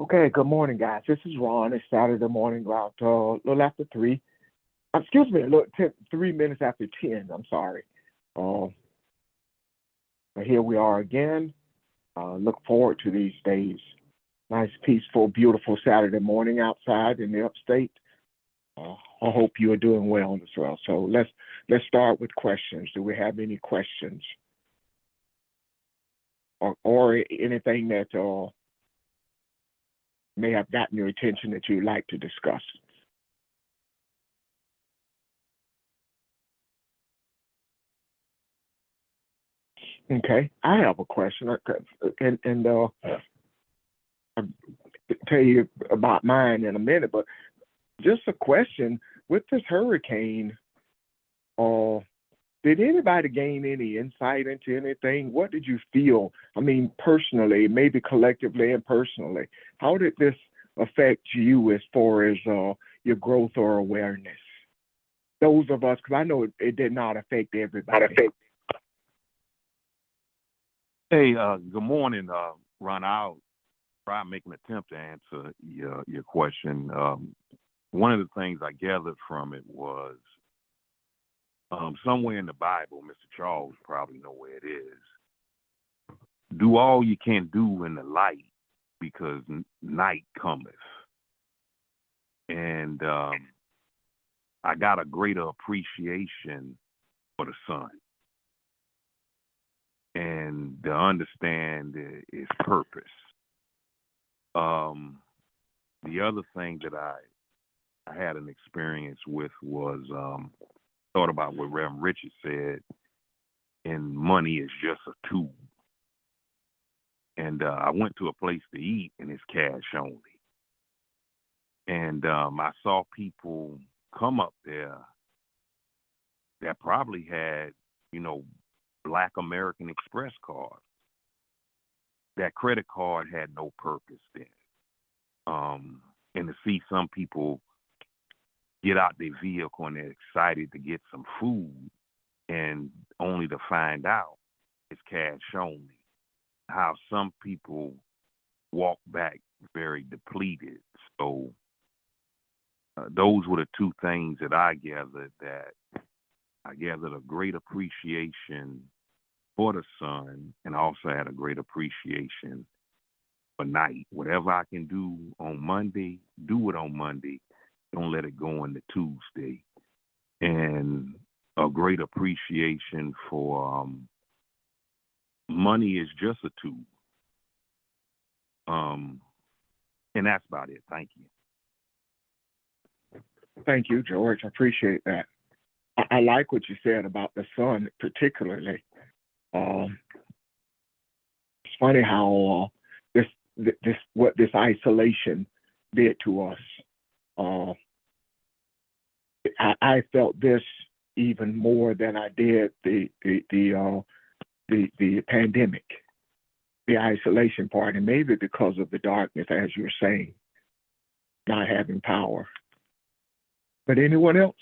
Okay, good morning, guys. This is Ron. It's Saturday morning, about a little after 3. Excuse me, 3 minutes after 10. I'm sorry. Uh, but here we are again. Look forward to these days. Nice, peaceful, beautiful Saturday morning outside in the upstate. I hope you are doing well as well. So let's start with questions. Do we have any questions or anything that may have gotten your attention that you'd like to discuss? Okay, I have a question, and I'll tell you about mine in a minute. But just a question: with this hurricane, uh, did anybody gain any insight into anything? What did you feel? I mean, personally, maybe collectively and personally, how did this affect you as far as your growth or awareness? Those of us, because I know it did not affect everybody. Hey, good morning, Ron. I'll try and make an attempt to answer your question. One of the things I gathered from it was somewhere in the Bible, Mr. Charles probably know where it is. Do all you can do in the light because night cometh. And I got a greater appreciation for the sun and to understand its purpose. The other thing that I had an experience with was thought about what Reverend Richard said, and money is just a tool. And I went to a place to eat, and it's cash only. And I saw people come up there that probably had, you know, Black American Express cards. That credit card had no purpose then. And to see some people get out their vehicle and they're excited to get some food and only to find out it's cash only. How some people walk back very depleted. So those were the two things that I gathered, that I gathered a great appreciation for the sun, and I also had a great appreciation for night. Whatever I can do on Monday, do it on Monday. Don't let it go into Tuesday. And a great appreciation for money is just a tool. And that's about it. Thank you. Thank you, George. I appreciate that. I like what you said about the sun, particularly. Um, it's funny how this what this isolation did to us. Uh, I felt this even more than I did the pandemic, the isolation part, and maybe because of the darkness, as you were saying, not having power. But anyone else?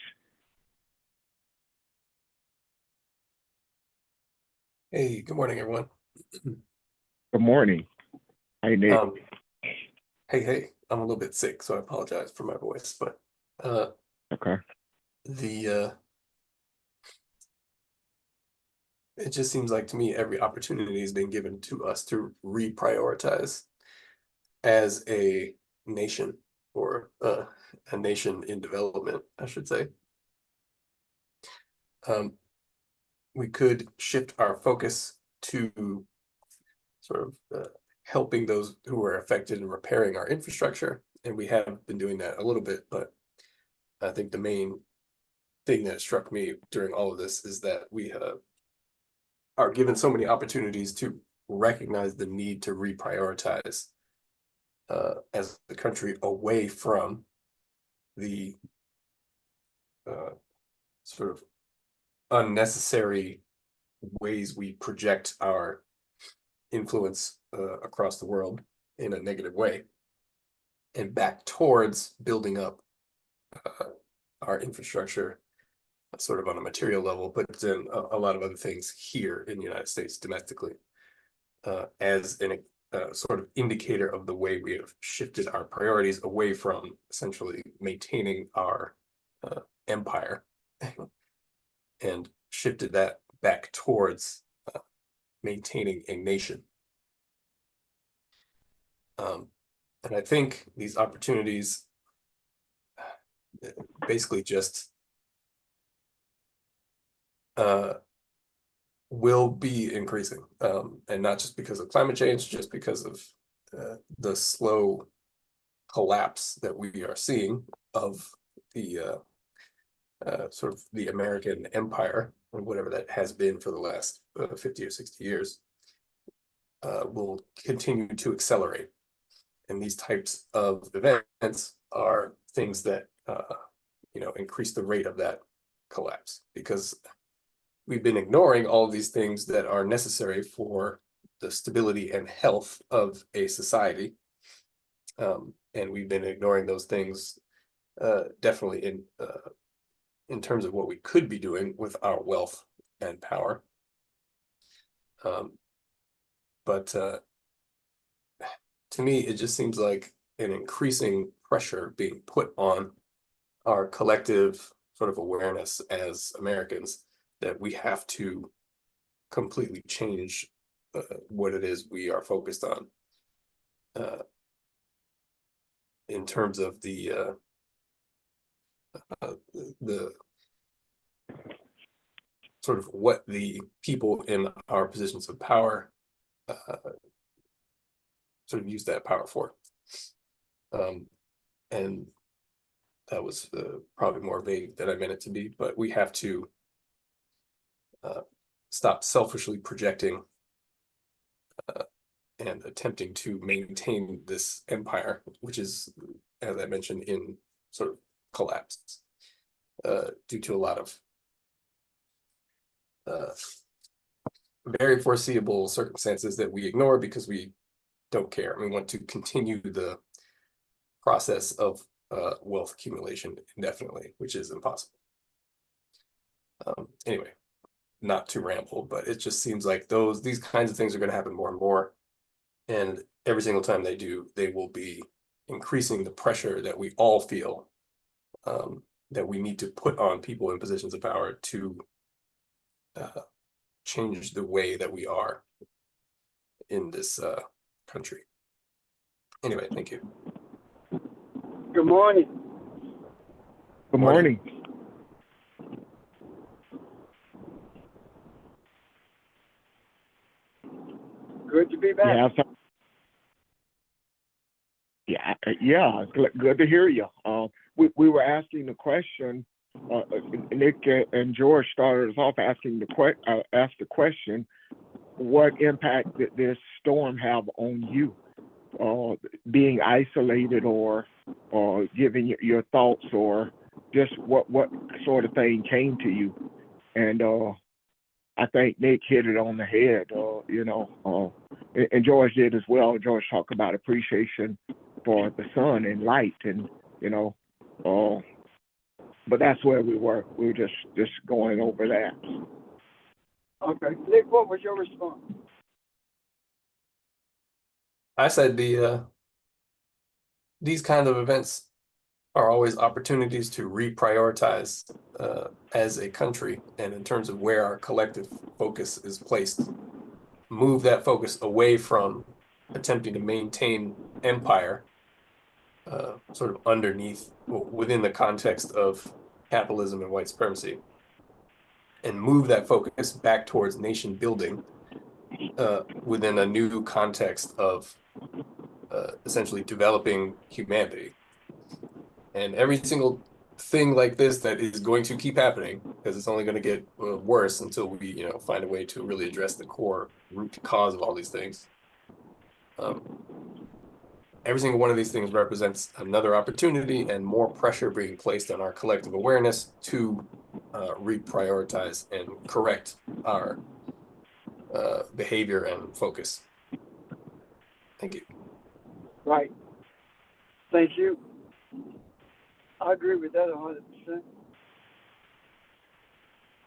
Hey, good morning, everyone. Good morning. Hey, Nick. Um, hey, I'm a little bit sick, so I apologize for my voice, but uh, Okay. the it just seems like to me every opportunity has been given to us to reprioritize as a nation, or a nation in development, I should say. Um, we could shift our focus to sort of helping those who are affected and repairing our infrastructure, and we have been doing that a little bit, but I think the main thing that struck me during all of this is that we are given so many opportunities to recognize the need to reprioritize as the country away from the uh, sort of unnecessary ways we project our influence across the world in a negative way, and back towards building up uh, our infrastructure sort of on a material level, but then a lot of other things here in the United States domestically, as sort of indicator of the way we have shifted our priorities away from essentially maintaining our empire and shifted that back towards maintaining a nation. And I think these opportunities basically just will be increasing, and not just because of climate change, just because of the slow collapse that we are seeing of the sort of the American empire, or whatever that has been for the last 50 or 60 years, will continue to accelerate. And these types of events are things that increase the rate of that collapse, because we've been ignoring all of these things that are necessary for the stability and health of a society. And we've been ignoring those things definitely in terms of what we could be doing with our wealth and power. But to me, it just seems like an increasing pressure being put on our collective sort of awareness as Americans that we have to completely change what it is we are focused on in terms of the sort of what the people in our positions of power sort of use that power for. And that was probably more vague than I meant it to be, but we have to stop selfishly projecting and attempting to maintain this empire, which is, as I mentioned, in sort of collapse due to a lot of very foreseeable circumstances that we ignore because we don't care. We want to continue the process of wealth accumulation indefinitely, which is impossible. Anyway, not to ramble, but it just seems like these kinds of things are going to happen more and more. And every single time they do, they will be increasing the pressure that we all feel that we need to put on people in positions of power to change the way that we are in this country. Anyway, thank you. Good morning. Good morning. Good to be back. Yeah, good to hear you. We were asking the question. Nick and George started us off asking asked the question: what impact did this storm have on you? Being isolated, or giving your thoughts, or just what sort of thing came to you? And I think Nick hit it on the head. And George did as well. George talked about appreciation for the sun and light, and but that's where we were. We were just going over that. Okay, Nick, what was your response? I said these kind of events are always opportunities to reprioritize as a country, and in terms of where our collective focus is placed, move that focus away from attempting to maintain empire sort of underneath, within the context of capitalism and white supremacy, and move that focus back towards nation building within a new context of essentially developing humanity. And every single thing like this that is going to keep happening, because it's only going to get worse until we find a way to really address the core root cause of all these things. Every single one of these things represents another opportunity and more pressure being placed on our collective awareness to reprioritize and correct our behavior and focus. Thank you. Right. Thank you. I agree with that 100%.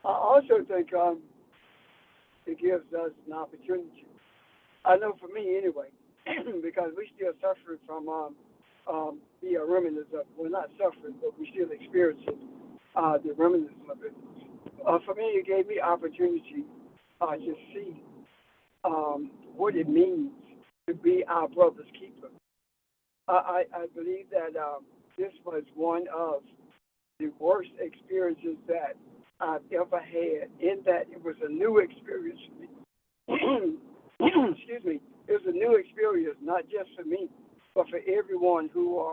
I also think it gives us an opportunity. I know for me anyway, because we still suffering from the remnants of, well, not suffering, but we still experiencing the remnants of it. For me, it gave me opportunity to see what it means to be our brother's keeper. I believe that this was one of the worst experiences that I've ever had, in that it was a new experience for me. Excuse me. It was a new experience, not just for me, but for everyone who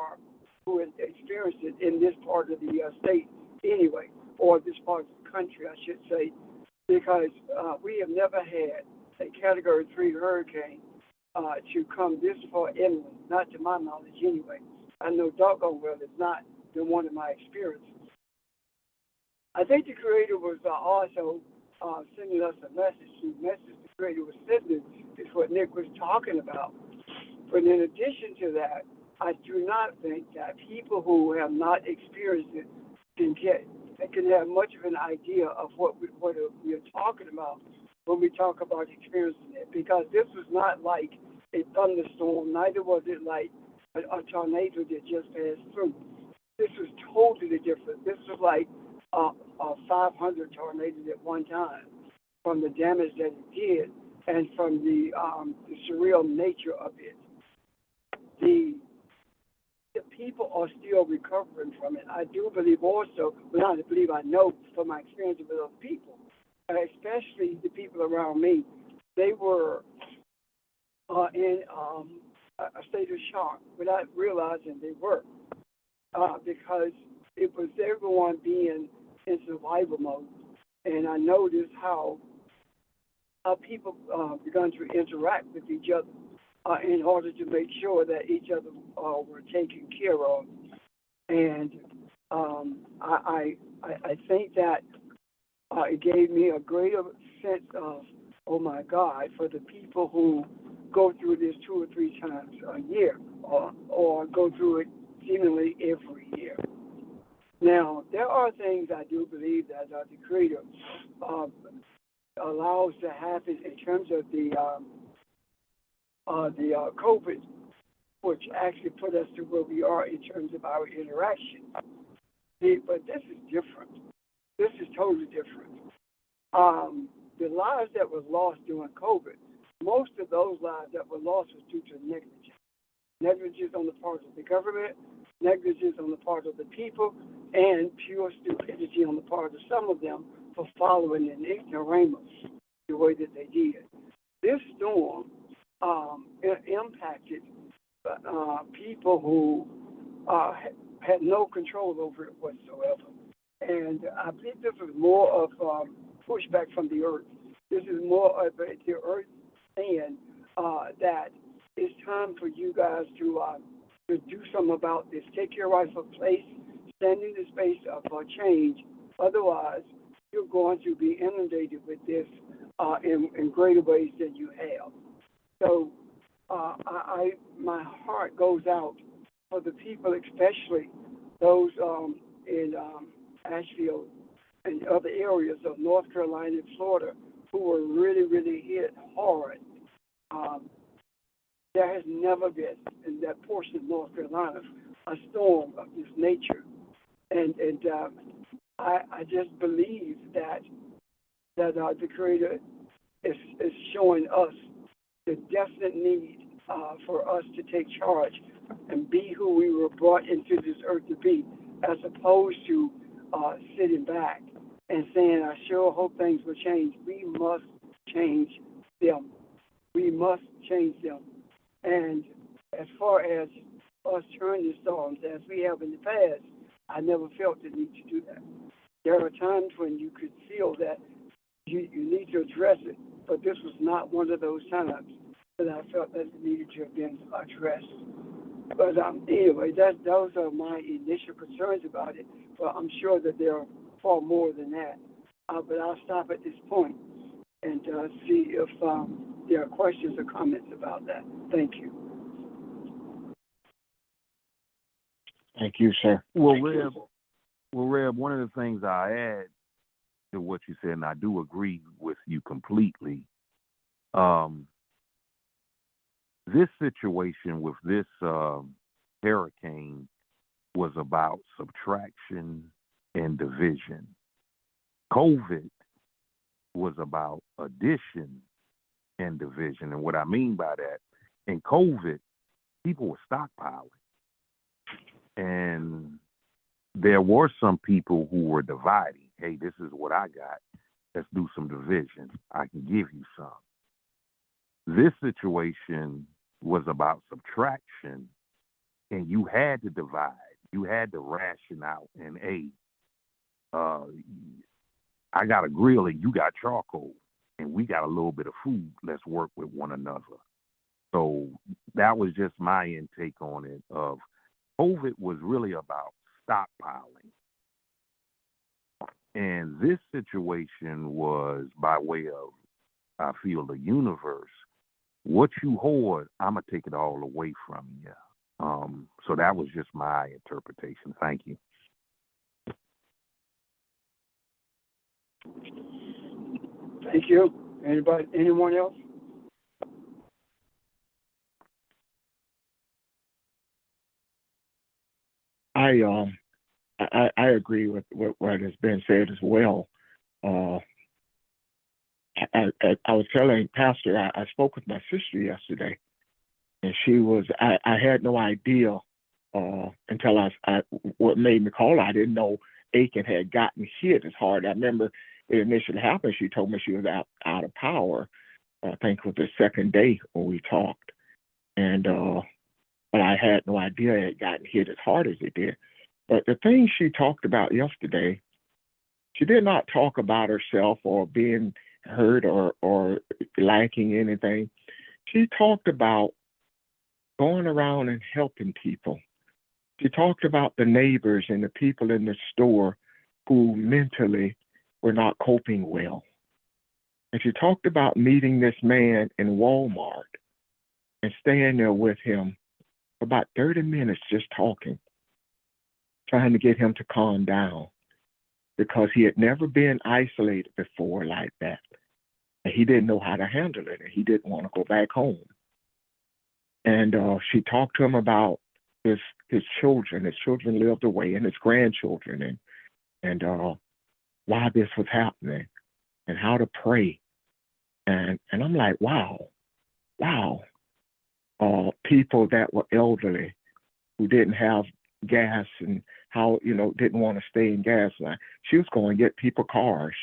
experienced it in this part of the state anyway, or this part of the country, I should say, because we have never had a Category 3 hurricane to come this far inland, not to my knowledge anyway. I know doggone well it's not been one of my experiences. I think the Creator was also sending us a message. The message the Creator was sending is what Nick was talking about. But in addition to that, I do not think that people who have not experienced it can have much of an idea of what we are talking about when we talk about experiencing it. Because this was not like a thunderstorm, neither was it like a tornado that just passed through. This was totally different. This was like a 500 tornadoes at one time, from the damage that it did and from the surreal nature of it. The people are still recovering from it. I do believe also, but not to believe, I know from my experience with other people, especially the people around me, they were in a state of shock without realizing they were, because it was everyone being in survival mode. And I noticed how people began to interact with each other in order to make sure that each other were taken care of. And I think that it gave me a greater sense of, oh my God, for the people who go through this 2 or 3 times a year, or go through it seemingly every year. Now, there are things I do believe that the Creator allows to happen in terms of the COVID, which actually put us to where we are in terms of our interaction. But this is different. This is totally different. The lives that were lost during COVID, most of those lives that were lost was due to negligence. Negligence on the part of the government, negligence on the part of the people, and pure stupidity on the part of some of them for following an ignoramus the way that they did. This storm impacted people who had no control over it whatsoever. And I believe this was more of pushback from the earth. This is more of the earth saying that it's time for you guys to do something about this. Take your rightful place, stand in the space of change. Otherwise, you're going to be inundated with this in greater ways than you have. So my heart goes out for the people, especially those in Asheville and other areas of North Carolina and Florida who were really, really hit hard. There has never been in that portion of North Carolina a storm of this nature. And I just believe that the Creator is showing us the definite need for us to take charge and be who we were brought into this earth to be, as opposed to sitting back and saying, I sure hope things will change. We must change them. We must change them. And as far as us turning storms, as we have in the past, I never felt the need to do that. There are times when you could feel that you need to address it, but this was not one of those times that I felt that it needed to have been addressed. But anyway, those are my initial concerns about it. But I'm sure that there are far more than that. But I'll stop at this point and see if there are questions or comments about that. Thank you. Thank you, sir. Well, Reb, one of the things I add to what you said, and I do agree with you completely, this this situation with this hurricane was about subtraction and division. COVID was about addition and division. And what I mean by that, in COVID, people were stockpiling. And there were some people who were dividing. Hey, this is what I got. Let's do some division. I can give you some. This situation was about subtraction, and you had to divide. You had to ration out. And hey, I got a grill and you got charcoal, and we got a little bit of food. Let's work with one another. So that was just my intake on it. Of COVID was really about stockpiling, and this situation was by way of, I feel, the universe. What you hoard, I'm gonna take it all away from you. So that was just my interpretation. Thank you. Thank you. Anyone else? I agree with what has been said as well. I was telling Pastor, I spoke with my sister yesterday, and I had no idea until what made me call. I didn't know Aiken had gotten hit as hard. I remember it initially happened. She told me she was out of power. I think it was the second day when we talked, and but I had no idea it had gotten hit as hard as it did. But the thing she talked about yesterday, she did not talk about herself or being hurt or lacking anything. She talked about going around and helping people. She talked about the neighbors and the people in the store who mentally were not coping well. And she talked about meeting this man in Walmart and staying there with him for about 30 minutes just talking, trying to get him to calm down because he had never been isolated before like that. And he didn't know how to handle it, and he didn't want to go back home. And she talked to him about his children. His children lived away, and his grandchildren, and why this was happening, and how to pray. And I'm like, wow. People that were elderly who didn't have gas and how, didn't want to stay in gas line. She was going to get people cars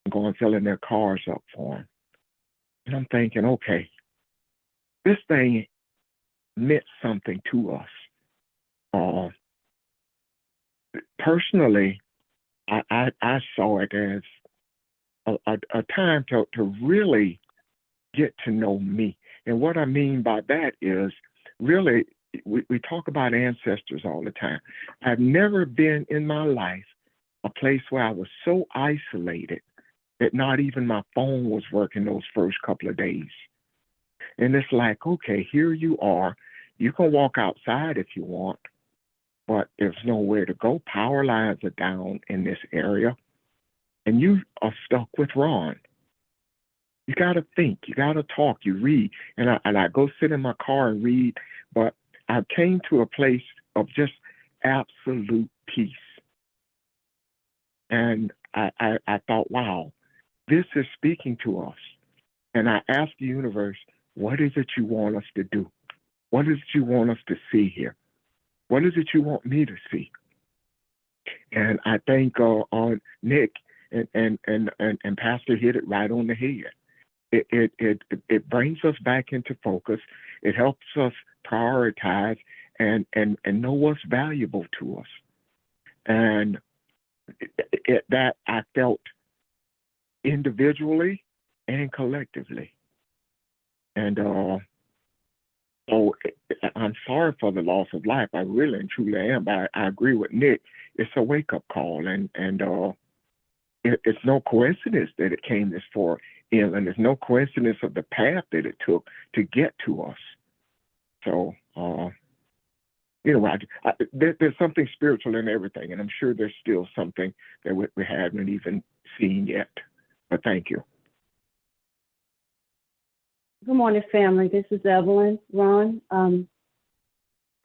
and go and filling their cars up for them. And I'm thinking, okay, this thing meant something to us. Personally, I saw it as a time to really get to know me. And what I mean by that is really, we talk about ancestors all the time. I've never been in my life a place where I was so isolated that not even my phone was working those first couple of days. And it's like, okay, here you are. You can walk outside if you want, but there's nowhere to go. Power lines are down in this area, and you are stuck with Ron. You got to think, you got to talk, you read. And I go sit in my car and read, but I came to a place of just absolute peace. And I thought, wow, this is speaking to us. And I asked the universe, what is it you want us to do? What is it you want us to see here? What is it you want me to see? And I think on Nick and Pastor hit it right on the head. It brings us back into focus. It helps us prioritize and know what's valuable to us. And that I felt individually and collectively. And so I'm sorry for the loss of life. I really and truly am. But I agree with Nick. It's a wake-up call. And it's no coincidence that it came this far in, and there's no coincidence of the path that it took to get to us. So, there's something spiritual in everything, and I'm sure there's still something that we haven't even seen yet. But thank you. Good morning, family. This is Evelyn, Ron. Good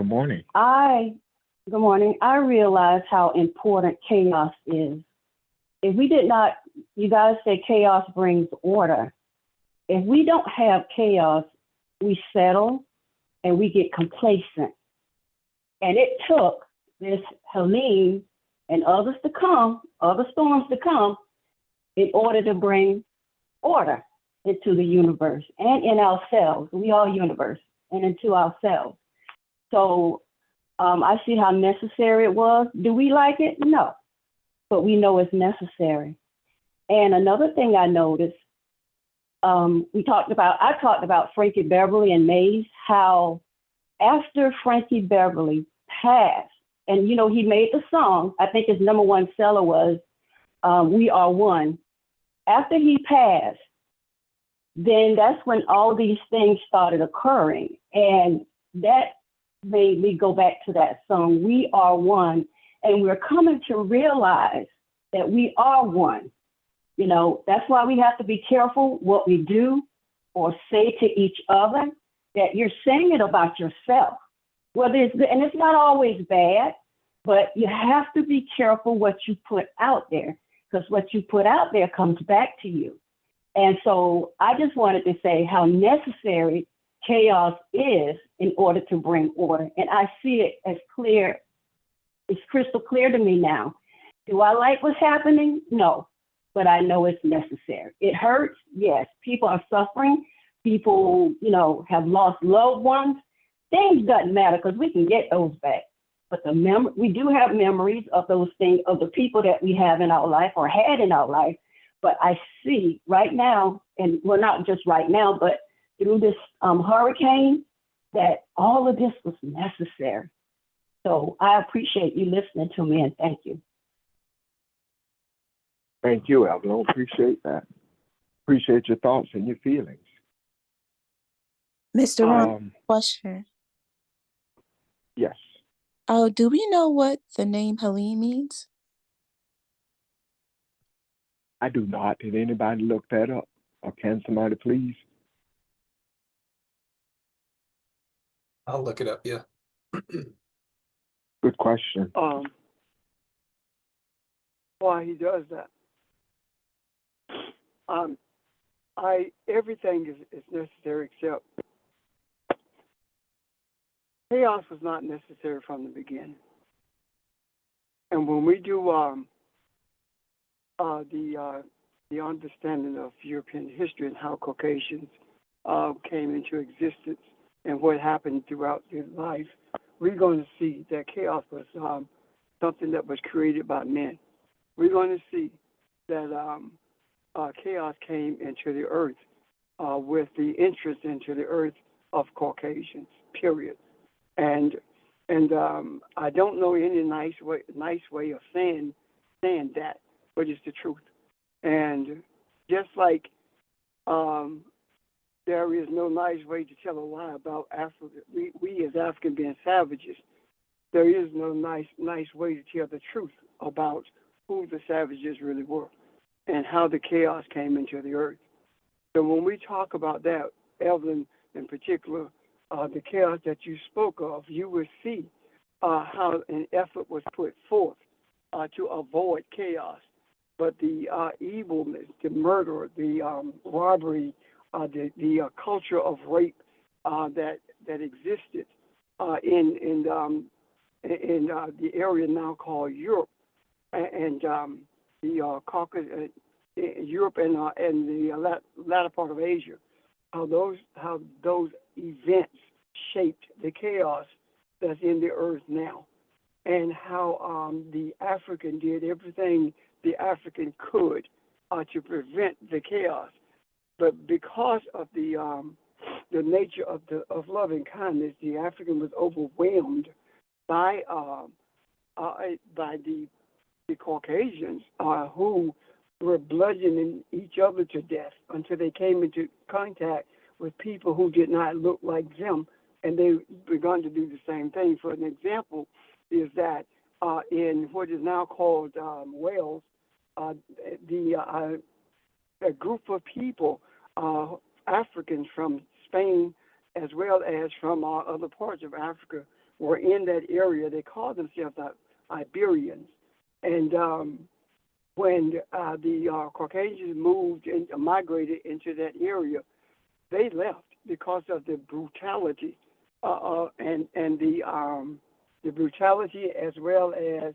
morning. Good morning. I realize how important chaos is. If we did not, you guys say chaos brings order. If we don't have chaos, we settle and we get complacent. And it took this Helene and others to come, other storms to come, in order to bring order into the universe and in ourselves. We are universe and into ourselves. So I see how necessary it was. Do we like it? No, but we know it's necessary. And another thing I noticed, I talked about Frankie Beverly and Maze, how after Frankie Beverly passed, and he made the song, I think his number one seller was We Are One. After he passed, then that's when all these things started occurring. And that made me go back to that song, We Are One. And we're coming to realize that we are one. That's why we have to be careful what we do or say to each other, that you're saying it about yourself. And it's not always bad, but you have to be careful what you put out there, because what you put out there comes back to you. And so I just wanted to say how necessary chaos is in order to bring order. And I see it as clear, it's crystal clear to me now. Do I like what's happening? No, but I know it's necessary. It hurts, yes. People are suffering. People, have lost loved ones. Things doesn't matter because we can get those back. But we do have memories of those things, of the people that we have in our life or had in our life. But I see right now, and well, not just right now, but through this hurricane, that all of this was necessary. So I appreciate you listening to me, and thank you. Thank you, Evelyn. Appreciate that. Appreciate your thoughts and your feelings. Mr. Ron, question. Yes. Oh, do we know what the name Helene means? I do not. Did anybody look that up? Or can somebody please? I'll look it up, yeah. Good question. Why he does that? Everything is necessary except chaos was not necessary from the beginning. And when we do the understanding of European history and how Caucasians came into existence and what happened throughout their life, we're going to see that chaos was something that was created by men. We're going to see that chaos came into the earth with the interest into the earth of Caucasians, period. And I don't know any nice way of saying that, but it's the truth. And just like there is no nice way to tell a lie about Africa, we as African being savages, there is no nice way to tell the truth about who the savages really were and how the chaos came into the earth. So when we talk about that, Evelyn in particular, the chaos that you spoke of, you will see how an effort was put forth to avoid chaos. But the evilness, the murder, the robbery, the culture of rape that existed in the area now called Europe and the Caucasus, Europe and the latter part of Asia, how those events shaped the chaos that's in the earth now, and how the African did everything the African could to prevent the chaos. But because of the nature of loving kindness, the African was overwhelmed by the Caucasians who were bludgeoning each other to death until they came into contact with people who did not look like them, and they began to do the same thing. For an example, is that in what is now called Wales, a group of people, Africans from Spain, as well as from other parts of Africa, were in that area. They called themselves Iberians. And when the Caucasians migrated into that area, they left because of the brutality and the brutality, as well as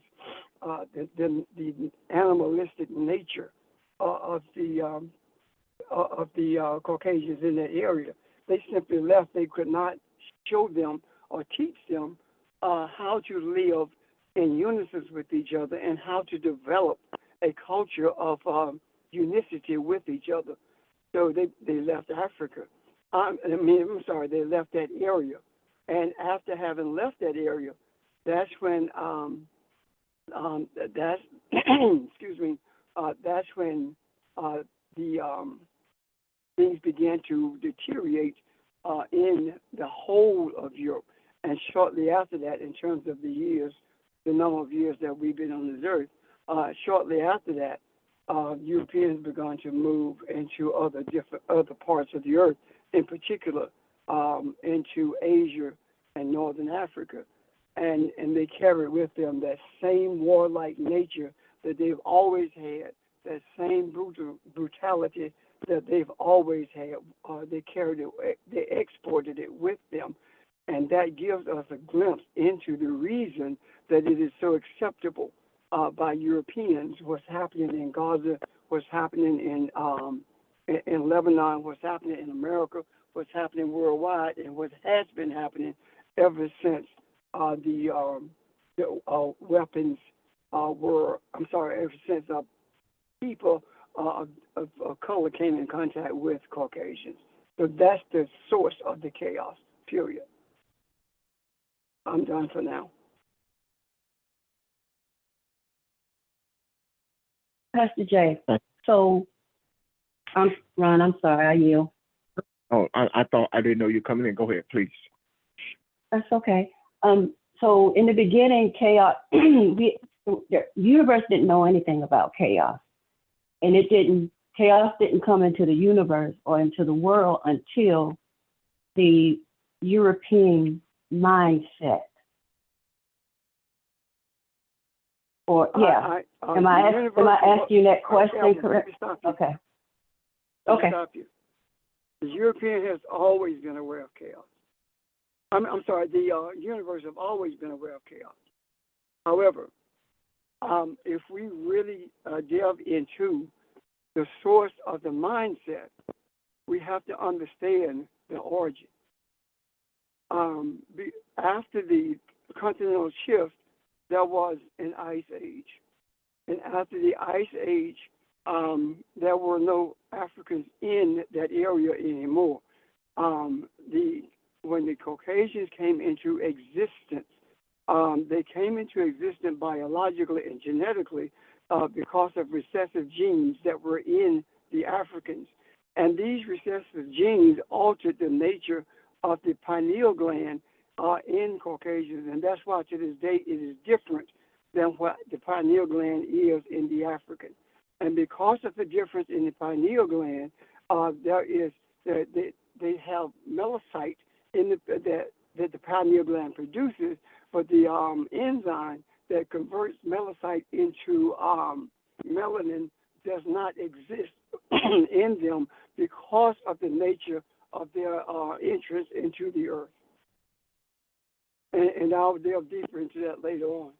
the animalistic nature of the Caucasians in that area. They simply left. They could not show them or teach them how to live in unison with each other and how to develop a culture of unicity with each other. So they left Africa. They left that area. And after having left that area, that's when excuse me, that's when the things began to deteriorate in the whole of Europe. And shortly after that, in terms of the number of years that we've been on this earth, shortly after that, Europeans began to move into other parts of the earth, in particular into Asia and Northern Africa. And they carried with them that same warlike nature that they've always had, that same brutality that they've always had. They carried it, they exported it with them. And that gives us a glimpse into the reason that it is so acceptable by Europeans, what's happening in Gaza, what's happening in Lebanon, what's happening in America, what's happening worldwide, and what has been happening ever since the weapons ever since people of color came in contact with Caucasians. So that's the source of the chaos, period. I'm done for now. Pastor Jay, so Ron, I'm sorry, I yield. Oh, I thought I didn't know you were coming in. Go ahead, please. That's okay. So in the beginning, chaos, the universe didn't know anything about chaos. And chaos didn't come into the universe or into the world until the European mindset. Or, yeah. Am I asking you that question correct? Okay. Okay. Stop you. The European has always been aware of chaos. I'm sorry, the universe have always been aware of chaos. However, if we really delve into the source of the mindset, we have to understand the origin. After the continental shift, there was an ice age. And after the ice age, there were no Africans in that area anymore. When the Caucasians came into existence, they came into existence biologically and genetically because of recessive genes that were in the Africans. And these recessive genes altered the nature of the pineal gland in Caucasians. And that's why to this day it is different than what the pineal gland is in the African. And because of the difference in the pineal gland, they have melanocyte that the pineal gland produces, but the enzyme that converts melanocyte into melanin does not exist in them because of the nature of their entrance into the earth. And I'll delve deeper into that later on.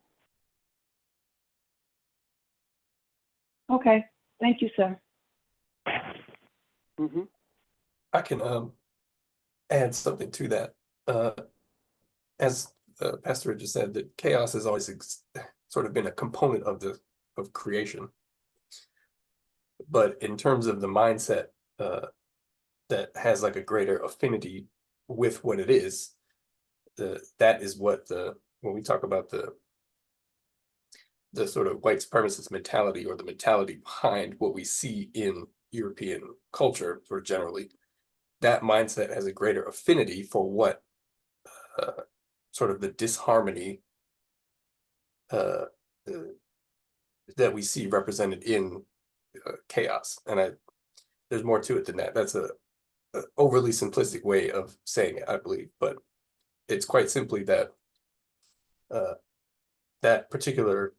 Okay. Thank you, sir. Mm-hmm. I can add something to that. As Pastor just said, that chaos has always sort of been a component of creation. But in terms of the mindset that has like a greater affinity with what it is, that is what when we talk about the sort of white supremacist mentality, or the mentality behind what we see in European culture, sort of generally, that mindset has a greater affinity for what sort of the disharmony that we see represented in chaos. And there's more to it than that. That's overly simplistic way of saying it, I believe, but it's quite simply that that particular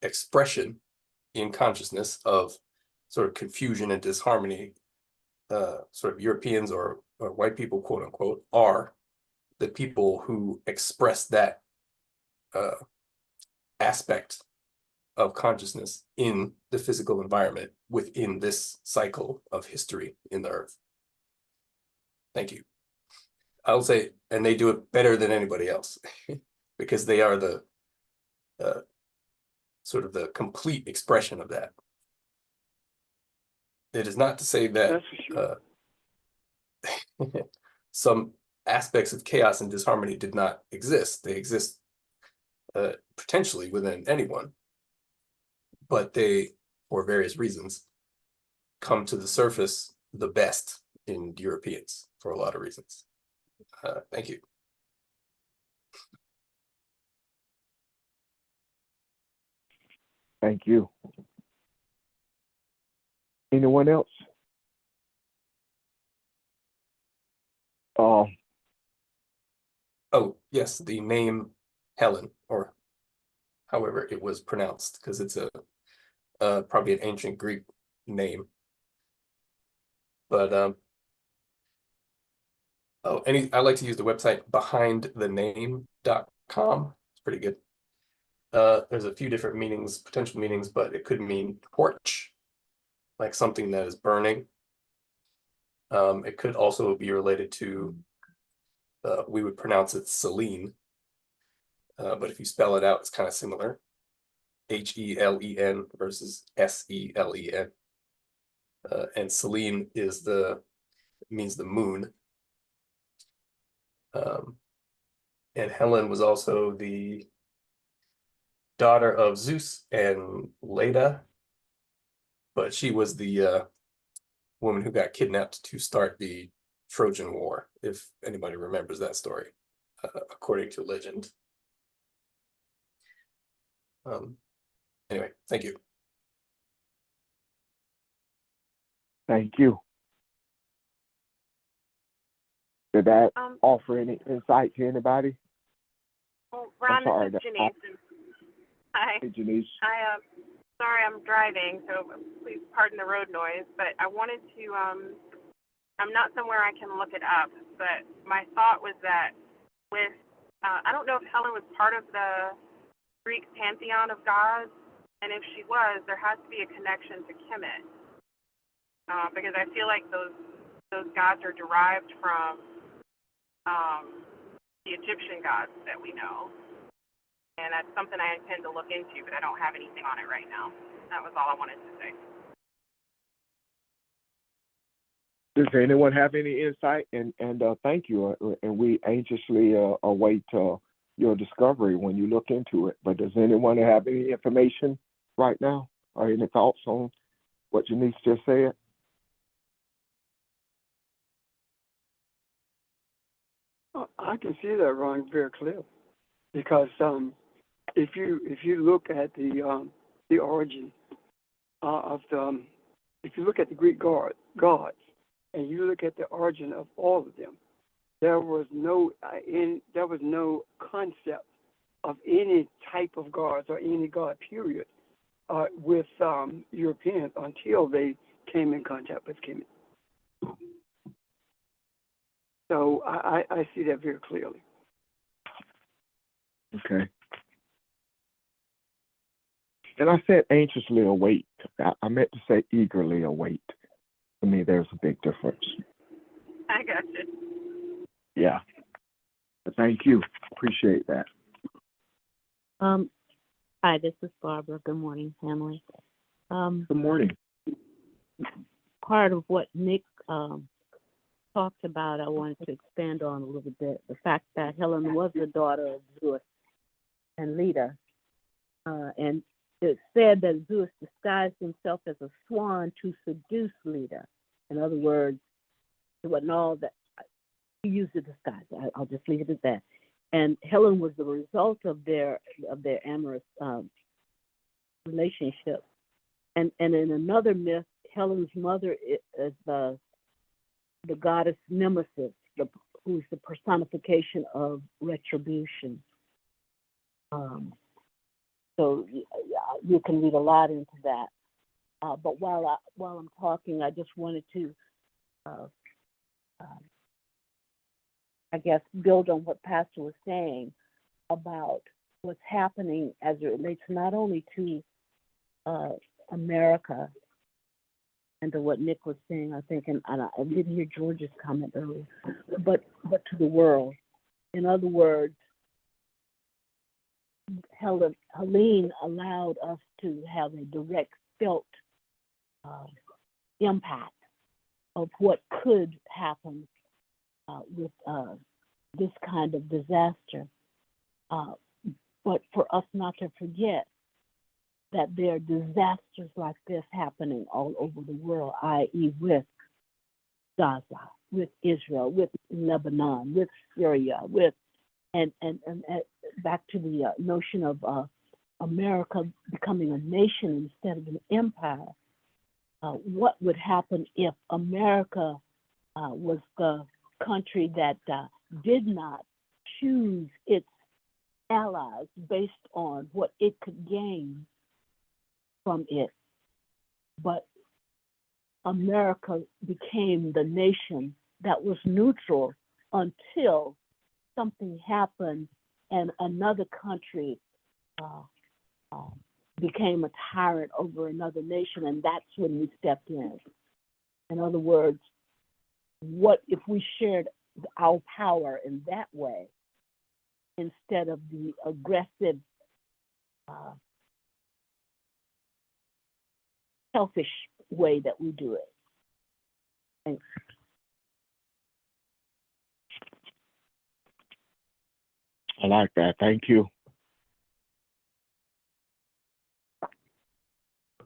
expression in consciousness of sort of confusion and disharmony, sort of Europeans or white people, quote unquote, are the people who express that aspect of consciousness in the physical environment within this cycle of history in the earth. Thank you. I'll say, and they do it better than anybody else because they are the sort of the complete expression of that. It is not to say that That's for sure. some aspects of chaos and disharmony did not exist. They exist potentially within anyone, but they, for various reasons, come to the surface the best in Europeans for a lot of reasons. Thank you. Thank you. Anyone else? Oh, yes, the name Helen, or however it was pronounced, because it's a probably an ancient Greek name. But I like to use the website behindthename.com. It's pretty good. There's a few different meanings, potential meanings, but it could mean torch, like something that is burning. It could also be related to, we would pronounce it Selene, but if you spell it out, it's kind of similar. Helen versus Selen. And Selene means the moon. And Helen was also the daughter of Zeus and Leda, but she was the woman who got kidnapped to start the Trojan War, if anybody remembers that story, according to legend. Anyway, thank you. Thank you. Did that offer any insight to anybody? Well, Ron, sorry, this is Janice. Hi. Hey, Janice. Sorry, I'm driving, so please pardon the road noise, but I wanted to, I'm not somewhere I can look it up, but my thought was that with, I don't know if Helen was part of the Greek pantheon of gods, and if she was, there has to be a connection to Kemet, because I feel like those gods are derived from the Egyptian gods that we know. And that's something I intend to look into, but I don't have anything on it right now. That was all I wanted to say. Does anyone have any insight? And thank you. And we anxiously await your discovery when you look into it. But does anyone have any information right now or any thoughts on what Janice just said? I can see that, Ron, very clearly, because if you look at the origin of if you look at the Greek gods and you look at the origin of all of them, there was no concept of any type of gods or any god period with Europeans until they came in contact with Kemet. So I see that very clearly. Okay. And I said anxiously await. I meant to say eagerly await. To me, there's a big difference. I got you. Yeah. But thank you. Appreciate that. Hi, this is Barbara. Good morning, family. Good morning. Part of what Nick talked about, I wanted to expand on a little bit. The fact that Helen was the daughter of Zeus and Leda, and it said that Zeus disguised himself as a swan to seduce Leda. In other words, it wasn't all that he used a disguise. I'll just leave it at that. And Helen was the result of their amorous relationship. And in another myth, Helen's mother is the the goddess Nemesis, who's the personification of retribution. So you can read a lot into that. But while I'm talking, I just wanted to, I guess, build on what Pastor was saying about what's happening as it relates not only to America and to what Nick was saying, I think, and I didn't hear George's comment earlier, but to the world. In other words, Helene allowed us to have a direct felt impact of what could happen with this kind of disaster. But for us not to forget that there are disasters like this happening all over the world, i.e. with Gaza, with Israel, with Lebanon, with Syria, with and back to the notion of America becoming a nation instead of an empire. What would happen if America was the country that did not choose its allies based on what it could gain from it, but America became the nation that was neutral until something happened and another country became a tyrant over another nation, and that's when we stepped in. In other words, what if we shared our power in that way instead of the aggressive, selfish way that we do it? Thanks. I like that. Thank you.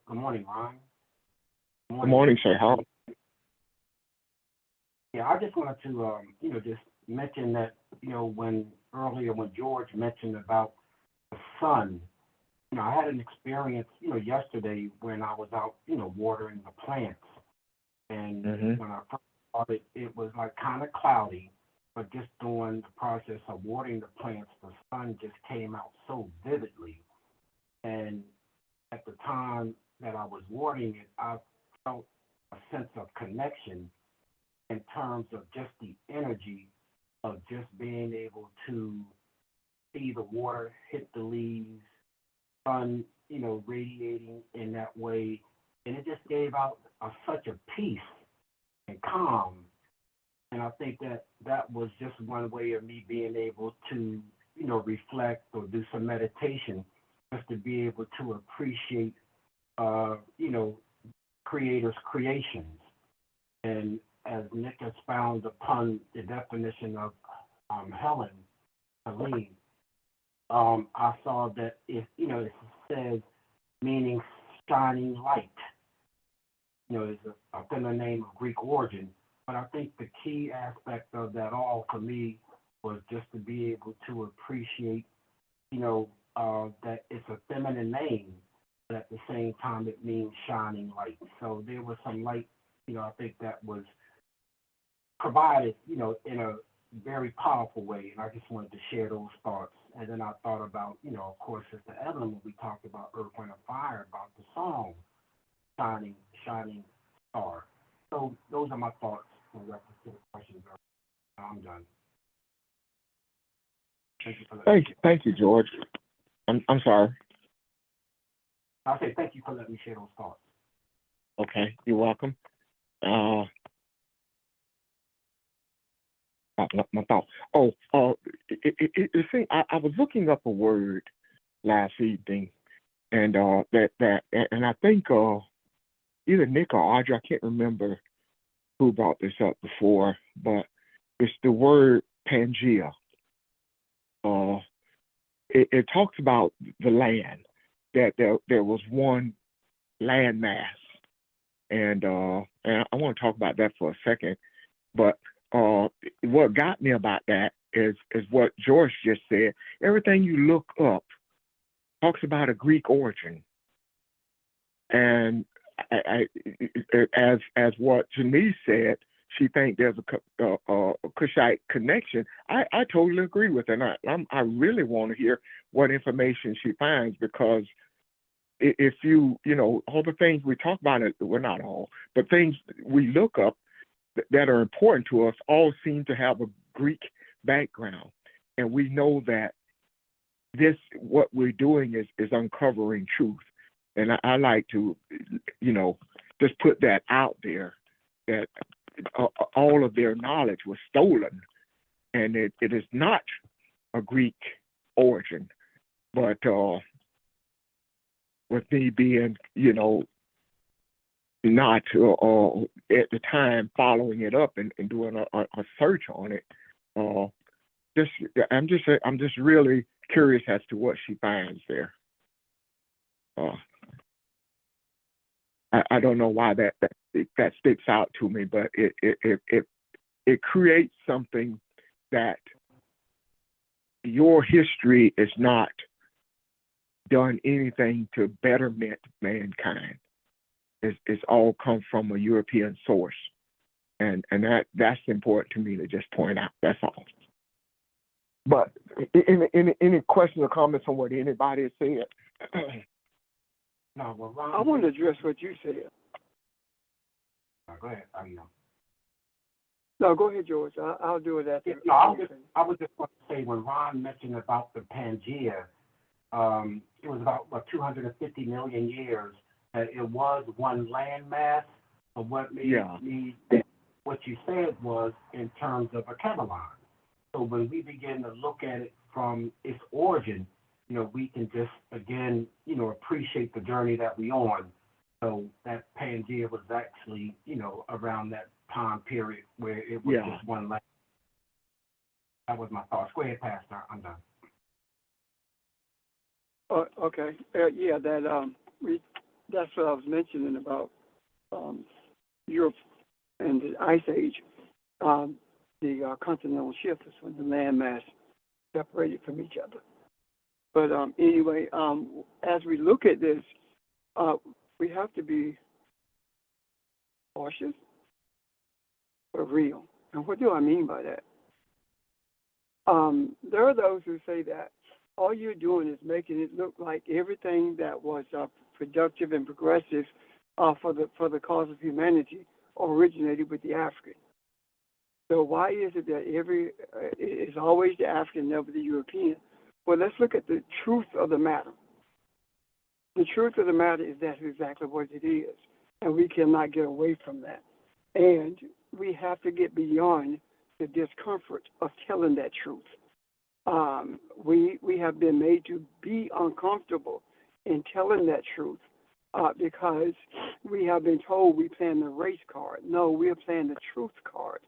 Good morning, Ron. Good morning, sir. How? Yeah, I just wanted to, just mention that, when George mentioned about the sun, I had an experience, yesterday when I was out, watering the plants. And when I first started, it was like kind of cloudy, but just during the process of watering the plants, the sun just came out so vividly. And at the time that I was watering it, I felt a sense of connection in terms of just the energy of just being able to see the water hit the leaves, sun, radiating in that way. And it just gave out such a peace and calm. And I think that was just one way of me being able to, reflect or do some meditation, just to be able to appreciate, Creator's creations. And as Nick expounded upon the definition of Helene, I saw that it says meaning shining light. It's a feminine name of Greek origin. But I think the key aspect of that all for me was just to be able to appreciate, that it's a feminine name, but at the same time it means shining light. So there was some light, I think that was provided, in a very powerful way. And I just wanted to share those thoughts. And then I thought about, of course, Sister Evelyn, when we talked about Earth, Wind, and Fire, about the song, Shining Star. So those are my thoughts in reference to the questions. I'm done. Thank you, George. I'm sorry. I say thank you for letting me share those thoughts. Okay, you're welcome. My thought. I was looking up a word last evening, and and I think either Nick or Audrey, I can't remember who brought this up before, but it's the word Pangea. It talks about the land, that there was one land mass, and I want to talk about that for a second. But what got me about that is what George just said. Everything you look up talks about a Greek origin, and as what Janice said, she think there's a Cushite connection, I totally agree with her. And I really want to hear what information she finds, because if you know, all the things we talk about, well, not all, but things we look up that are important to us all seem to have a Greek background. And we know that what we're doing is uncovering truth. And I like to, you know, just put that out there, that all of their knowledge was stolen, and it is not a Greek origin, but with me being, you know, not at the time following it up and doing a search on it, I'm just really curious as to what she finds there. I don't know why that sticks out to me, but it creates something that your history is not done anything to betterment mankind. It's all come from a European source, and that's important to me to just point out. That's all. But any questions or comments on what anybody has said? No, well, Ron, I want to address what you said. Go ahead. No, go ahead, George. I'll do it after. Yeah, I was just going to say, when Ron mentioned about the Pangea, it was about 250 million years. It was one landmass. But what made me, what you said was in terms of a Camelon. So when we begin to look at it from its origin, you know, we can just, again, you know, appreciate the journey that we on. So that Pangea was actually, you know, around that time period where it was just one land. That was my thoughts. Go ahead, Pastor. I'm done. Okay. That's what I was mentioning about Europe and the Ice Age. The continental shift is when the landmass separated from each other. But anyway, as we look at this, we have to be cautious but real. And what do I mean by that? There are those who say that all you're doing is making it look like everything that was productive and progressive for the cause of humanity originated with the African. So why is it that it's always the African, never the European? Well, let's look at the truth of the matter. The truth of the matter is that's exactly what it is, and we cannot get away from that. And we have to get beyond the discomfort of telling that truth. We have been made to be uncomfortable in telling that truth because we have been told we're playing the race card. No, we're playing the truth card.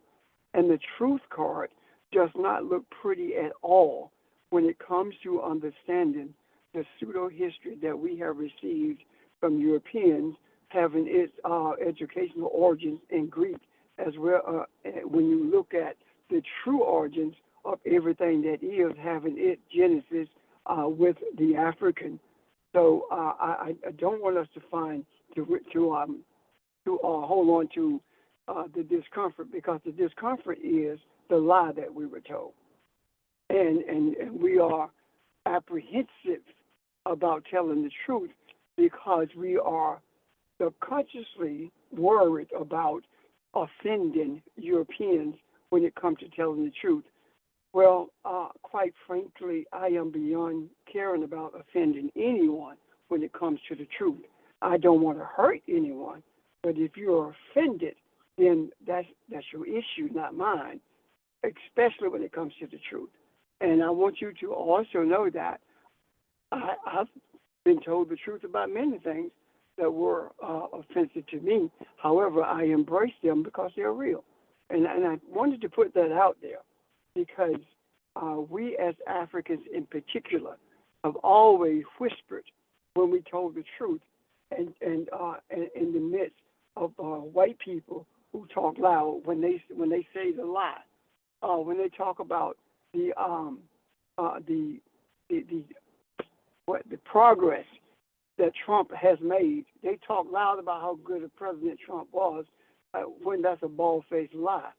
And the truth card does not look pretty at all when it comes to understanding the pseudo-history that we have received from Europeans having its educational origins in Greek, as well when you look at the true origins of everything that is having its genesis with the African. So I don't want us to hold on to the discomfort, because the discomfort is the lie that we were told. And we are apprehensive about telling the truth because we are subconsciously worried about offending Europeans when it comes to telling the truth. Well, quite frankly, I am beyond caring about offending anyone when it comes to the truth. I don't want to hurt anyone, but if you're offended, then that's your issue, not mine, especially when it comes to the truth. And I want you to also know that I've been told the truth about many things that were offensive to me. However, I embrace them because they're real. And I wanted to put that out there because we as Africans in particular have always whispered when we told the truth, and in the midst of white people who talk loud when they say the lie, when they talk about the progress that Trump has made. They talk loud about how good a President Trump was, when that's a bald-faced lie.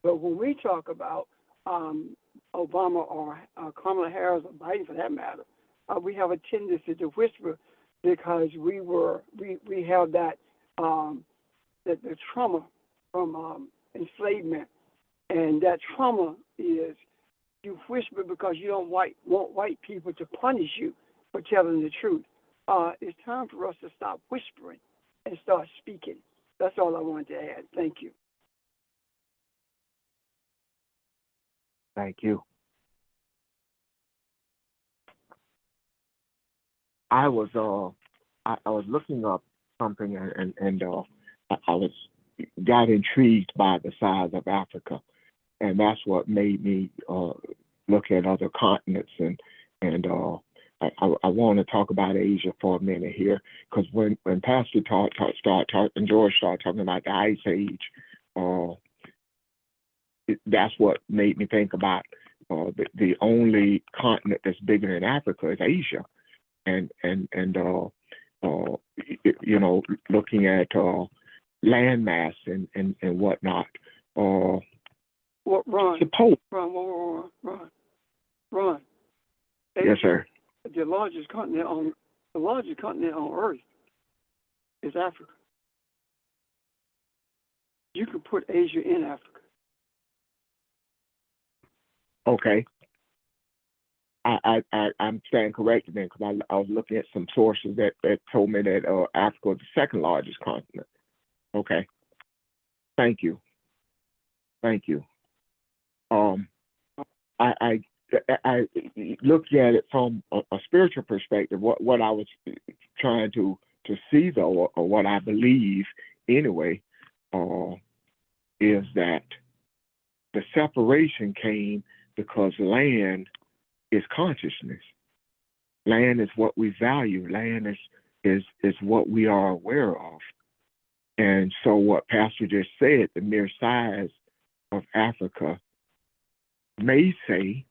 But when we talk about Obama or Kamala Harris or Biden, for that matter, we have a tendency to whisper because we have that the trauma from enslavement, and that trauma is you whisper because you don't want white people to punish you for telling the truth. It's time for us to stop whispering and start speaking. That's all I wanted to add. Thank you. Thank you. I was looking up something and I got intrigued by the size of Africa, and that's what made me look at other continents and I want to talk about Asia for a minute here, because when Pastor George started talking about the Ice Age, that's what made me think about the only continent that's bigger than Africa is Asia, and you know, looking at landmass and whatnot. Well, Ron. Yes, sir. The largest continent on Earth is Africa. You could put Asia in Africa. Okay. I'm staying corrected then, because I was looking at some sources that told me that Africa is the second largest continent. Okay. Thank you. I looked at it from a spiritual perspective. What I was trying to see, though, or what I believe anyway, is that the separation came because land is consciousness. Land is what we value. Land is what we are aware of. And so what Pastor just said, the mere size of Africa may say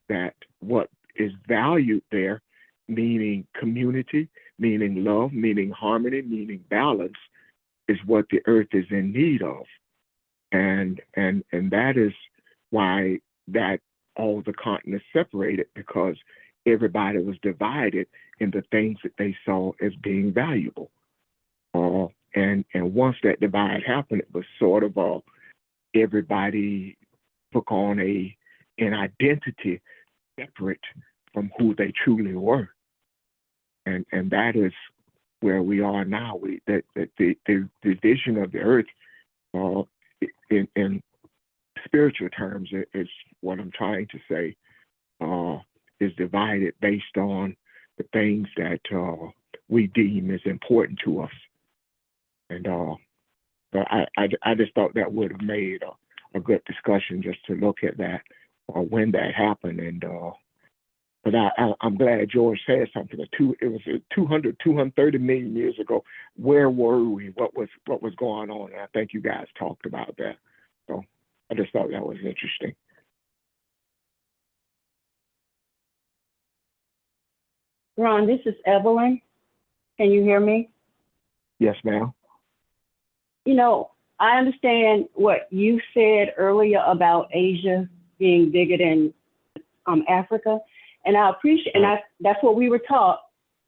that what is valued there, meaning community, meaning love, meaning harmony, meaning balance, is what the earth is in need of. And that is why that all the continents separated, because everybody was divided in the things that they saw as being valuable. And once that divide happened, it was sort of everybody took on an identity separate from who they truly were. And that is where we are now. The division of the earth in spiritual terms is what I'm trying to say, is divided based on the things that we deem as important to us. And but I just thought that would have made a good discussion just to look at that when that happened. And but I'm glad George said something. It was 230 million years ago. Where were we? What was going on? And I think you guys talked about that. So I just thought that was interesting. Ron, this is Evelyn. Can you hear me? Yes, ma'am. You know, I understand what you said earlier about Asia being bigger than Africa, and I appreciate, and that's what we were taught.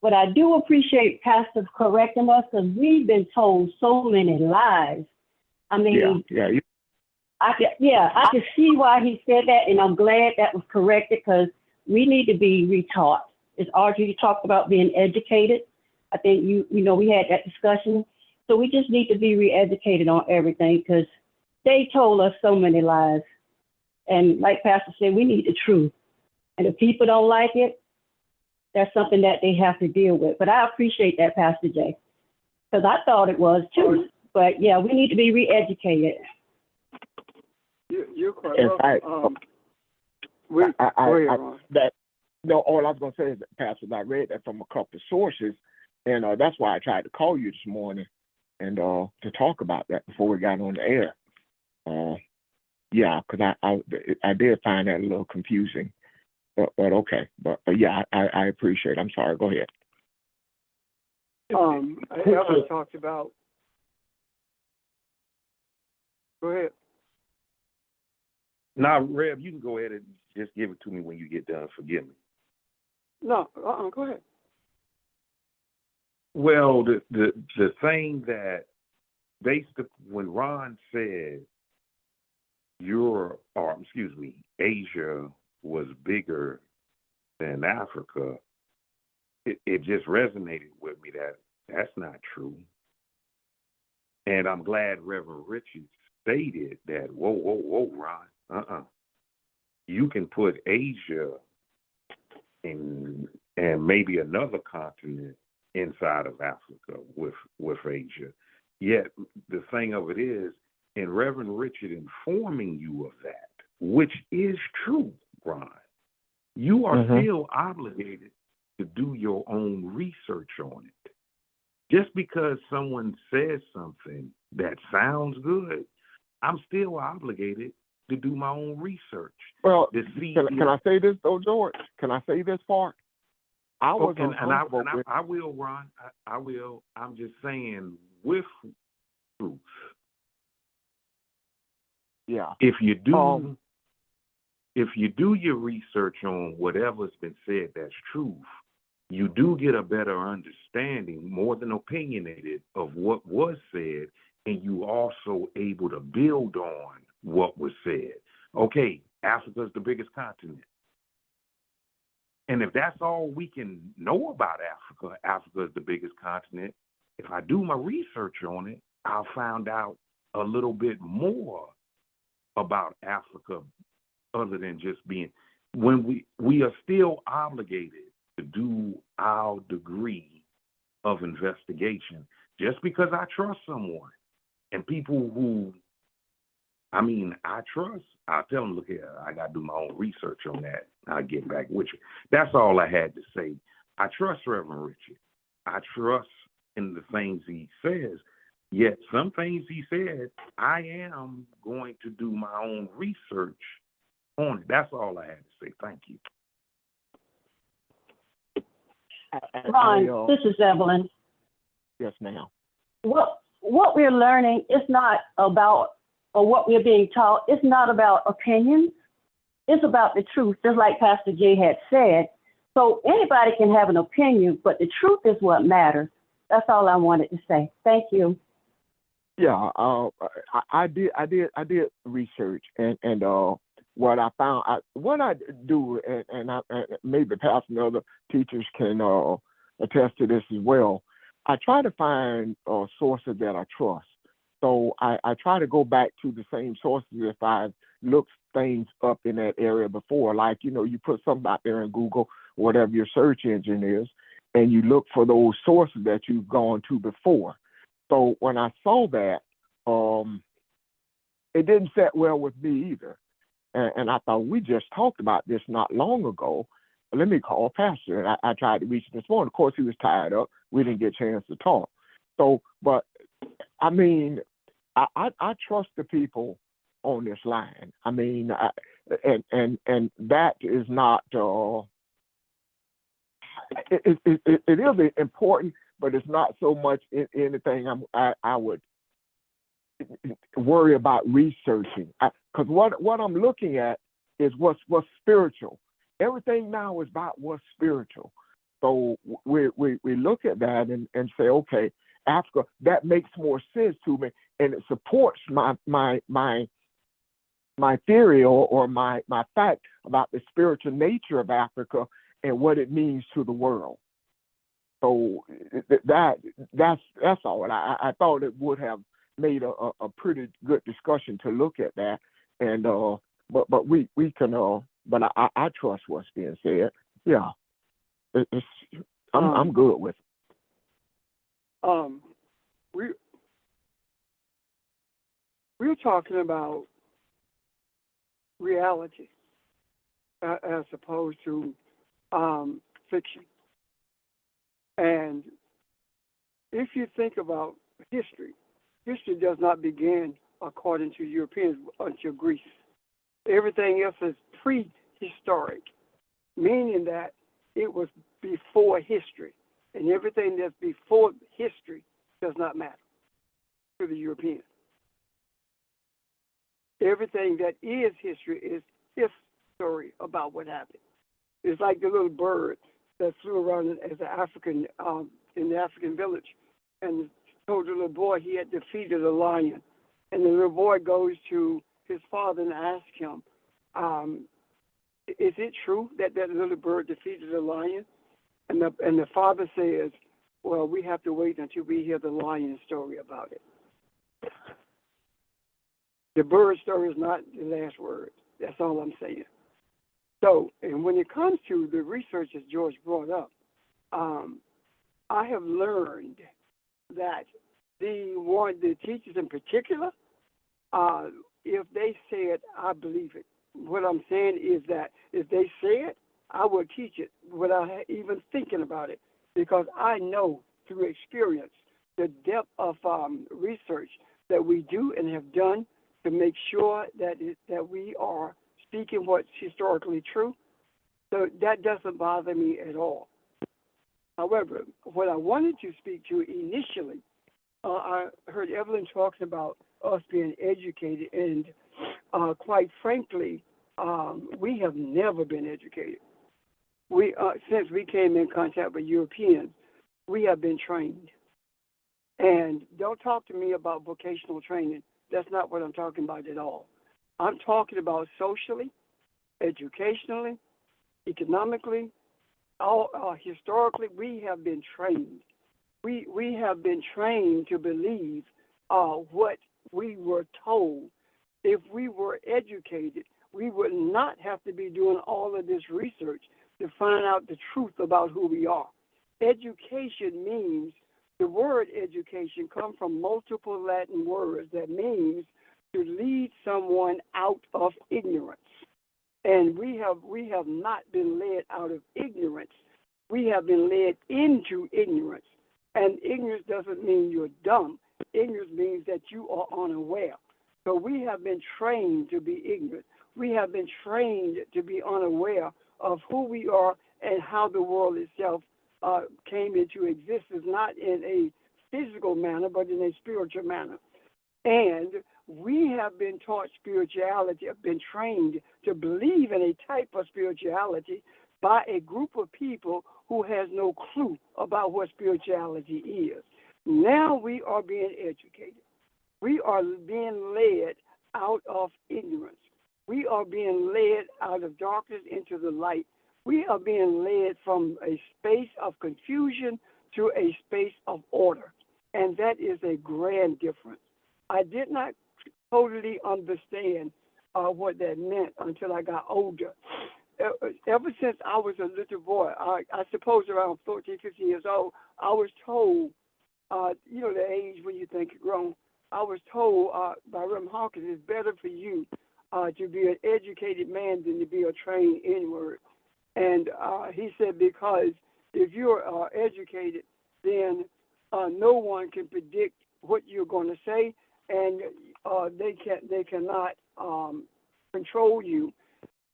But I do appreciate Pastor correcting us, because we've been told so many lies. I mean, I can see why he said that, and I'm glad that was corrected, because we need to be retaught. As Audrey talked about being educated, I think you know we had that discussion. So we just need to be re-educated on everything, because they told us so many lies. And like Pastor said, we need the truth. And if people don't like it, that's something that they have to deal with. But I appreciate that, Pastor Jay, because I thought it was too. But yeah, we need to be re-educated. You're quite welcome. All I was going to say is that, Pastor, I read that from a couple of sources, and that's why I tried to call you this morning and to talk about that before we got on the air. Because I did find that a little confusing, but okay. But yeah, I appreciate it. I'm sorry. Go ahead. Evelyn talked about Go ahead. Now, Rev, you can go ahead and just give it to me when you get done. Forgive me. No, go ahead. Well, the thing that when Ron said Asia was bigger than Africa, it just resonated with me that that's not true. And I'm glad Reverend Richards stated that, whoa, Ron, you can put Asia and maybe another continent inside of Africa with Asia. Yet the thing of it is, in Reverend Richard informing you of that, which is true, Ron, you are still obligated to do your own research on it. Just because someone says something that sounds good, I'm still obligated to do my own research. Well, to see can I say this though, George? Can I say this part? I will, Ron. I will. I'm just saying with truth. Yeah. If you do your research on whatever's been said that's truth, you do get a better understanding, more than opinionated, of what was said, and you also able to build on what was said. Okay, Africa's the biggest continent. And if that's all we can know about Africa, Africa is the biggest continent, if I do my research on it, I'll find out a little bit more about Africa other than just being, when we are still obligated to do our degree of investigation. Just because I trust someone and people who, I trust, I'll tell them, look here, I got to do my own research on that. I'll get back with you. That's all I had to say. I trust Reverend Richard. I trust in the things he says. Yet some things he said, I am going to do my own research on it. That's all I had to say. Thank you. Ron, this is Evelyn. Yes, ma'am. What we're learning is not about, or what we're being taught, it's not about opinions. It's about the truth, just like Pastor Jay had said. So anybody can have an opinion, but the truth is what matters. That's all I wanted to say. Thank you. Yeah, I did research, and what I found, what I do, and maybe perhaps the other teachers can attest to this as well. I try to find sources that I trust. So I try to go back to the same sources if I've looked things up in that area before. Like, you put something out there in Google, whatever your search engine is, and you look for those sources that you've gone to before. So when I saw that, it didn't sit well with me either. And I thought, we just talked about this not long ago. Let me call Pastor. And I tried to reach him this morning. Of course, he was tied up. We didn't get a chance to talk. So, but I trust the people on this line. And that is not, it is important, but it's not so much anything I would worry about researching. Because what I'm looking at is what's spiritual. Everything now is about what's spiritual. So we look at that and say, okay, Africa, that makes more sense to me, and it supports my theory or my fact about the spiritual nature of Africa and what it means to the world. So that's all. I thought it would have made a pretty good discussion to look at that, and but we can but I trust what's being said. Yeah, I'm good with it. We're talking about reality as opposed to fiction. And if you think about history does not begin according to Europeans until Greece. Everything else is prehistoric, meaning that it was before history. And everything that's before history does not matter to the Europeans. Everything that is history is his story about what happened. It's like the little bird that flew around as an African in the African village, and told the little boy he had defeated a lion. And the little boy goes to his father and asks him, "Is it true that that little bird defeated a lion?" And the father says, "Well, we have to wait until we hear the lion story about it." The bird story is not the last word. That's all I'm saying. So, and when it comes to the research that George brought up, I have learned that the teachers in particular, if they say it, I believe it. What I'm saying is that if they say it, I will teach it without even thinking about it, because I know through experience the depth of research that we do and have done to make sure that we are speaking what's historically true. So that doesn't bother me at all. However, what I wanted to speak to initially, I heard Evelyn talking about us being educated, and quite frankly, we have never been educated. Since we came in contact with Europeans, we have been trained. And don't talk to me about vocational training. That's not what I'm talking about at all. I'm talking about socially, educationally, economically, historically. We have been trained. We have been trained to believe what we were told. If we were educated, we would not have to be doing all of this research to find out the truth about who we are. Education means, the word education comes from multiple Latin words that means to lead someone out of ignorance. And we have not been led out of ignorance. We have been led into ignorance. And ignorance doesn't mean you're dumb. Ignorance means that you are unaware. So we have been trained to be ignorant. We have been trained to be unaware of who we are and how the world itself came into existence, not in a physical manner, but in a spiritual manner. And we have been taught spirituality, have been trained to believe in a type of spirituality by a group of people who has no clue about what spirituality is. Now we are being educated. We are being led out of ignorance. We are being led out of darkness into the light. We are being led from a space of confusion to a space of order. And that is a grand difference. I did not totally understand what that meant until I got older. Ever since I was a little boy, I suppose around 14, 15 years old, I was told, the age when you think you're grown, I was told by Reverend Hawkins, it's better for you to be an educated man than to be a trained N-word. And he said, because if you're educated, then no one can predict what you're going to say, and they cannot control you.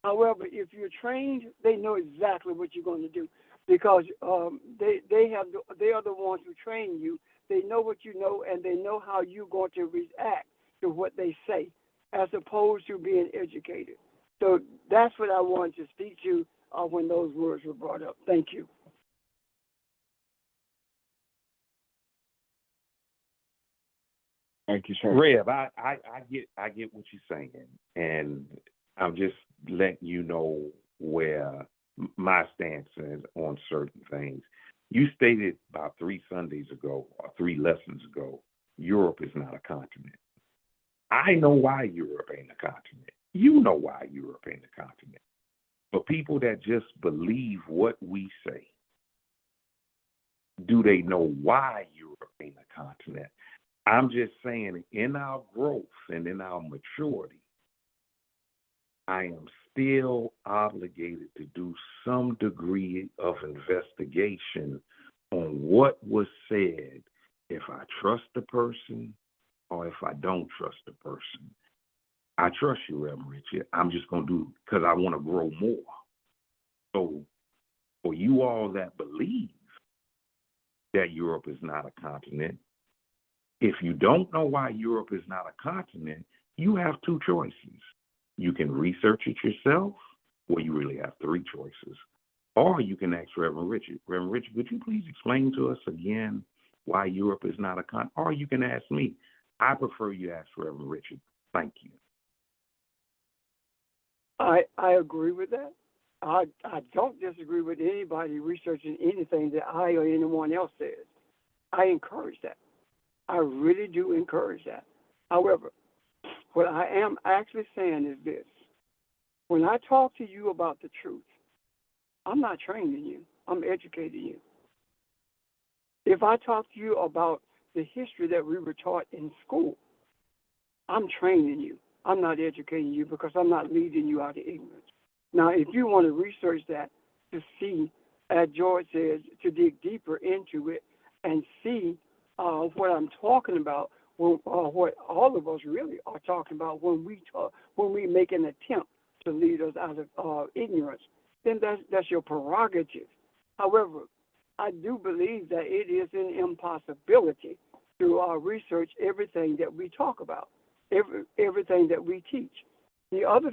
However, if you're trained, they know exactly what you're going to do, because they are the ones who train you. They know what you know, and they know how you're going to react to what they say, as opposed to being educated. So that's what I wanted to speak to when those words were brought up. Thank you. Thank you, sir. Rev, I get what you're saying, and I'm just letting you know where my stance is on certain things. You stated about 3 Sundays ago or 3 lessons ago, Europe is not a continent. I know why Europe ain't a continent. You know why Europe ain't a continent. But people that just believe what we say, do they know why Europe ain't a continent? I'm just saying, in our growth and in our maturity, I am still obligated to do some degree of investigation on what was said, if I trust the person or if I don't trust the person. I trust you, Reverend Richard. I'm just going to do it because I want to grow more. So for you all that believe that Europe is not a continent, if you don't know why Europe is not a continent, you have two choices. You can research it yourself, or you really have three choices. Or you can ask Reverend Richard. Reverend Richard, could you please explain to us again why Europe is not a continent? Or you can ask me. I prefer you ask Reverend Richard. Thank you. I agree with that. I don't disagree with anybody researching anything that I or anyone else says. I encourage that. I really do encourage that. However, what I am actually saying is this. When I talk to you about the truth, I'm not training you. I'm educating you. If I talk to you about the history that we were taught in school, I'm training you. I'm not educating you because I'm not leading you out of ignorance. Now, if you want to research that to see, as George says, to dig deeper into it and see what I'm talking about, what all of us really are talking about when we make an attempt to lead us out of ignorance, then that's your prerogative. However, I do believe that it is an impossibility to research everything that we talk about, everything that we teach. The other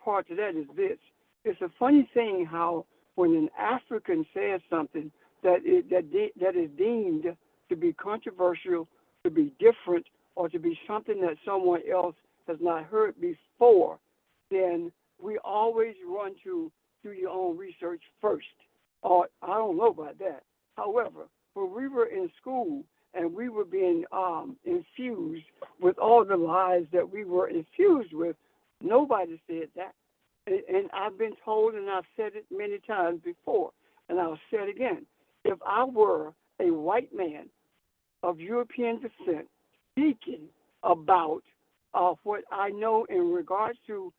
part to that is this. It's a funny thing how when an African says something that is deemed to be controversial, to be different, or to be something that someone else has not heard before, then we always run to do your own research first. Or I don't know about that. However, when we were in school and we were being infused with all the lies that we were infused with, nobody said that. And I've been told, and I've said it many times before, and I'll say it again. If I were a white man of European descent speaking about what I know in regards to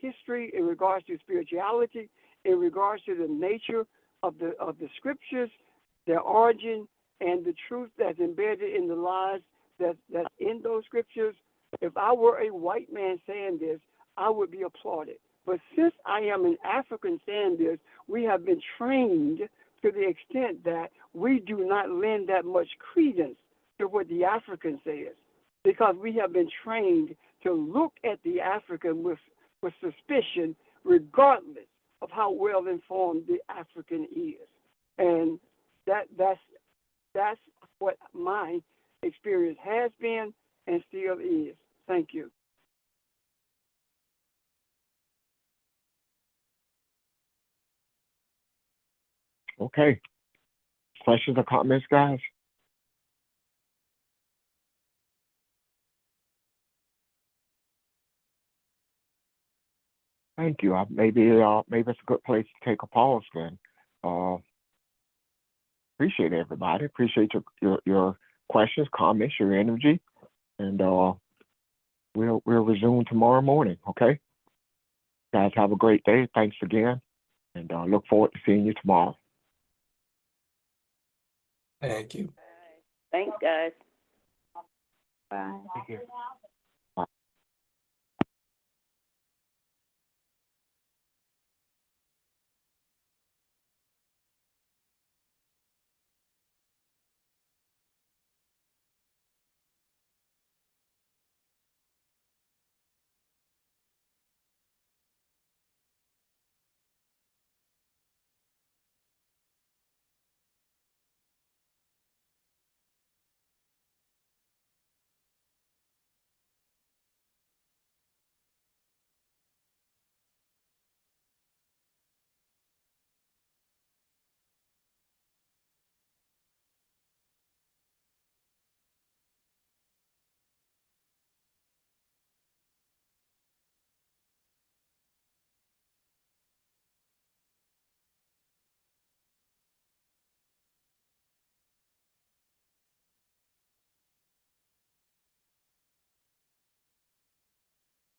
history, in regards to spirituality, in regards to the nature of the scriptures, their origin, and the truth that's embedded in the lies that's in those scriptures, if I were a white man saying this, I would be applauded. But since I am an African saying this, we have been trained to the extent that we do not lend that much credence to what the African says, because we have been trained to look at the African with suspicion, regardless of how well informed the African is. And that's what my experience has been and still is. Thank you. Okay. Questions or comments, guys? Thank you. Maybe it's a good place to take a pause then. Appreciate everybody. Appreciate your questions, comments, your energy, and we'll resume tomorrow morning. Okay. Guys, have a great day. Thanks again, and look forward to seeing you tomorrow. Thank you. Thanks, guys. Bye. Take care.